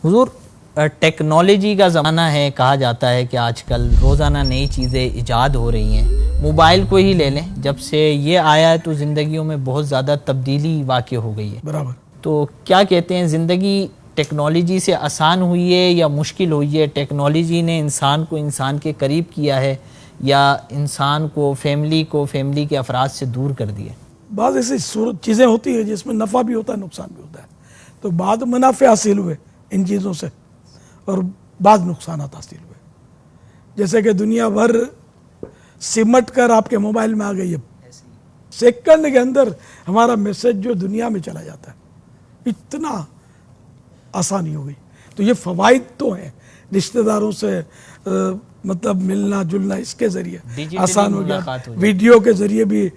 حضور ٹیکنالوجی کا زمانہ ہے، کہا جاتا ہے کہ آج کل روزانہ نئی چیزیں ایجاد ہو رہی ہیں. موبائل کو ہی لے لیں، جب سے یہ آیا ہے تو زندگیوں میں بہت زیادہ تبدیلی واقع ہو گئی ہے. برابر. تو کیا کہتے ہیں، زندگی ٹیکنالوجی سے آسان ہوئی ہے یا مشکل ہوئی ہے؟ ٹیکنالوجی نے انسان کو انسان کے قریب کیا ہے یا انسان کو فیملی کے افراد سے دور کر دیا؟ بعض ایسی چیزیں ہوتی ہیں جس میں نفع بھی ہوتا ہے، نقصان بھی ہوتا ہے. تو بعض منافع حاصل ہوئے ان چیزوں سے اور بعض نقصانات حاصل ہوئے. جیسے کہ دنیا بھر سمٹ کر آپ کے موبائل میں آ گئی ہے، سیکنڈ کے اندر ہمارا میسج جو دنیا میں چلا جاتا ہے، اتنا آسانی ہو گئی. تو یہ فوائد تو ہیں، رشتہ داروں سے مطلب ملنا جلنا اس کے ذریعے آسان ہو گیا، ویڈیو کے ذریعے بھی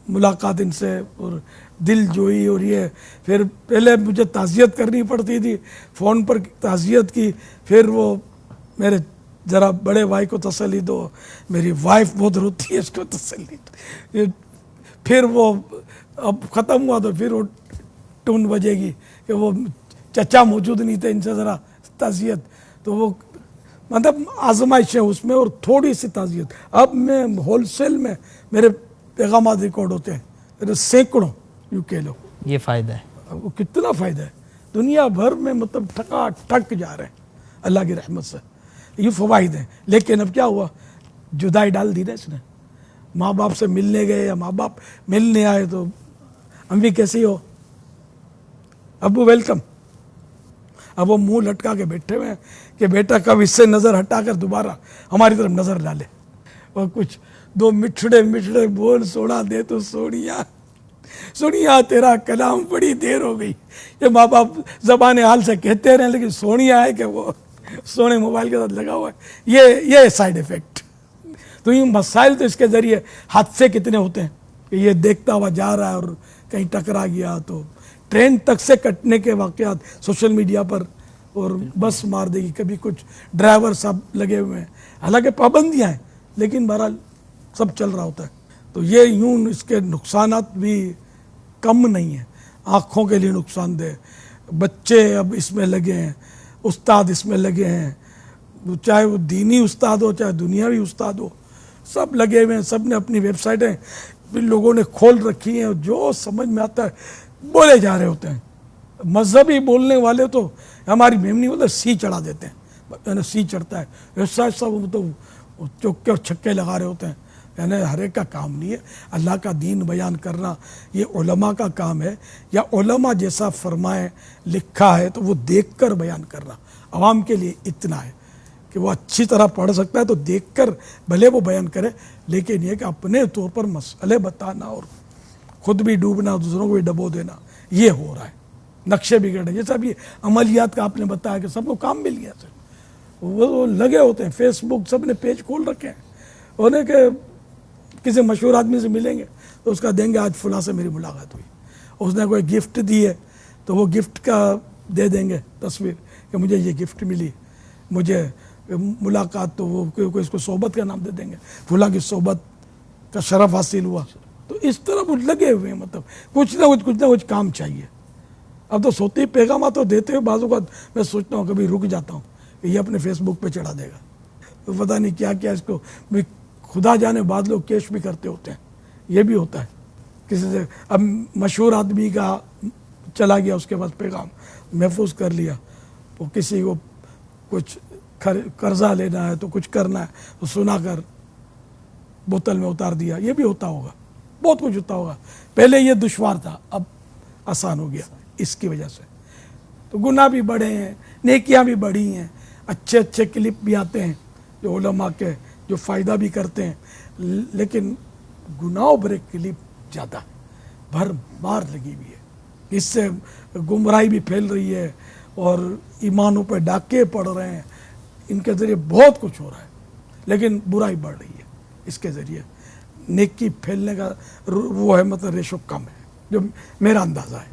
ملاقات ان سے اور دل جوئی. اور یہ پھر پہلے مجھے تعزیت کرنی پڑتی تھی، فون پر تعزیت کی، پھر وہ میرے ذرا بڑے بھائی کو تسلی دو، میری وائف بہت روتی ہے اس کو تسلی دو. پھر وہ اب ختم ہوا تو پھر وہ ٹون بجے گی کہ وہ چچا موجود نہیں تھے، ان سے ذرا تعزیت. تو وہ مطلب آزمائش ہے اس میں اور تھوڑی سی تعزیت. اب میں ہول سیل میں میرے پیغامات ریکارڈ ہوتے ہیں، میرے سینکڑوں یوں کہہ لو. یہ فائدہ ہے، وہ کتنا فائدہ ہے. دنیا بھر میں مطلب ٹھکا ٹھک جا رہے ہیں اللہ کی رحمت سے. یہ فوائد ہیں. لیکن اب کیا ہوا، جدائی ڈال دی نا اس نے. ماں باپ سے ملنے گئے یا ماں باپ ملنے آئے تو امی کیسی ہو، ابو ویلکم. اب وہ منہ لٹکا کے بیٹھے ہوئے ہیں کہ بیٹا کب اس سے نظر ہٹا کر دوبارہ ہماری طرف نظر ڈالے. اور کچھ دو مٹھڑے بول سوڑا دے تو سونیا تیرا کلام بڑی دیر ہو گئی. یہ ماں باپ زبان حال سے کہتے رہے، لیکن سونیا ہے کہ وہ سونے موبائل کے ساتھ لگا ہوا ہے. یہ سائیڈ ایفیکٹ. تو یہ مسائل تو اس کے ذریعے حادثے کتنے ہوتے ہیں کہ یہ دیکھتا ہوا جا رہا ہے اور کہیں ٹکرا گیا تو ٹرین تک سے کٹنے کے واقعات سوشل میڈیا پر، اور بس مار دے گی. کبھی کچھ ڈرائیور سب لگے ہوئے ہیں، حالانکہ پابندیاں ہیں لیکن بہرحال سب چل رہا ہوتا ہے. تو یہ یوں اس کے نقصانات بھی کم نہیں ہیں. آنکھوں کے لیے نقصان دہ، بچے اب اس میں لگے ہیں، استاد اس میں لگے ہیں، چاہے وہ دینی استاد ہو چاہے دنیاوی استاد ہو، سب لگے ہوئے ہیں. سب نے اپنی ویب سائٹیں لوگوں نے کھول رکھی ہیں، جو سمجھ میں آتا ہے بولے جا رہے ہوتے ہیں. مذہبی بولنے والے تو ہماری میمنی بولتے سی چڑھا دیتے ہیں، یعنی سی چڑھتا ہے ایسا ایسا، وہ تو چوکے اور چھکے لگا رہے ہوتے ہیں. یعنی ہر ایک کا کام نہیں ہے اللہ کا دین بیان کرنا، یہ علماء کا کام ہے. یا علماء جیسا فرمائے لکھا ہے تو وہ دیکھ کر بیان کرنا. عوام کے لیے اتنا ہے کہ وہ اچھی طرح پڑھ سکتا ہے تو دیکھ کر بھلے وہ بیان کرے، لیکن یہ کہ اپنے طور پر مسئلے بتانا اور خود بھی ڈوبنا دوسروں کو بھی ڈبو دینا، یہ ہو رہا ہے. نقشے بگڑے، جیسا بھی عملیات کا آپ نے بتایا کہ سب کو کام مل گیا، وہ لگے ہوتے ہیں. فیس بک سب نے پیج کھول رکھے ہیں، انہیں کہ کسی مشہور آدمی سے ملیں گے تو اس کا دیں گے آج فلاں سے میری ملاقات ہوئی، اس نے کوئی گفٹ دی ہے تو وہ گفٹ کا دے دیں گے تصویر کہ مجھے یہ گفٹ ملی، مجھے ملاقات، تو وہ اس کو صحبت کا نام دے دیں گے، فلاں کی صحبت کا شرف حاصل ہوا. تو اس طرح وہ لگے ہوئے ہیں، مطلب کچھ نہ کچھ کام چاہیے. اب تو سوتی پیغامات تو دیتے ہوئے بعض اوقات میں سوچتا ہوں، کبھی رک جاتا ہوں کہ یہ اپنے فیس بک پہ چڑھا دے گا، تو پتہ نہیں کیا کیا اس کو. خدا جانے بعض لوگ کیش بھی کرتے ہوتے ہیں، یہ بھی ہوتا ہے. کسی سے اب مشہور آدمی کا چلا گیا، اس کے پاس پیغام محفوظ کر لیا، وہ کسی کو کچھ قرضہ لینا ہے تو کچھ کرنا ہے تو سنا کر بوتل میں اتار دیا. یہ بھی ہوتا ہوگا، بہت کچھ ہوتا ہوگا. پہلے یہ دشوار تھا، اب آسان ہو گیا اس کی وجہ سے. تو گناہ بھی بڑھے ہیں، نیکیاں بھی بڑھی ہیں، اچھے کلپ بھی آتے ہیں جو علماء کے جو فائدہ بھی کرتے ہیں، لیکن گناہوں بھرے کلپ زیادہ بھر مار لگی ہوئی ہے. اس سے گمراہی بھی پھیل رہی ہے اور ایمانوں پہ ڈاکے پڑ رہے ہیں. ان کے ذریعے بہت کچھ ہو رہا ہے، لیکن برائی بڑھ رہی ہے اس کے ذریعے. نیکی پھیلنے کا وہ ہے مطلب ریشو کم ہے، جو میرا اندازہ ہے.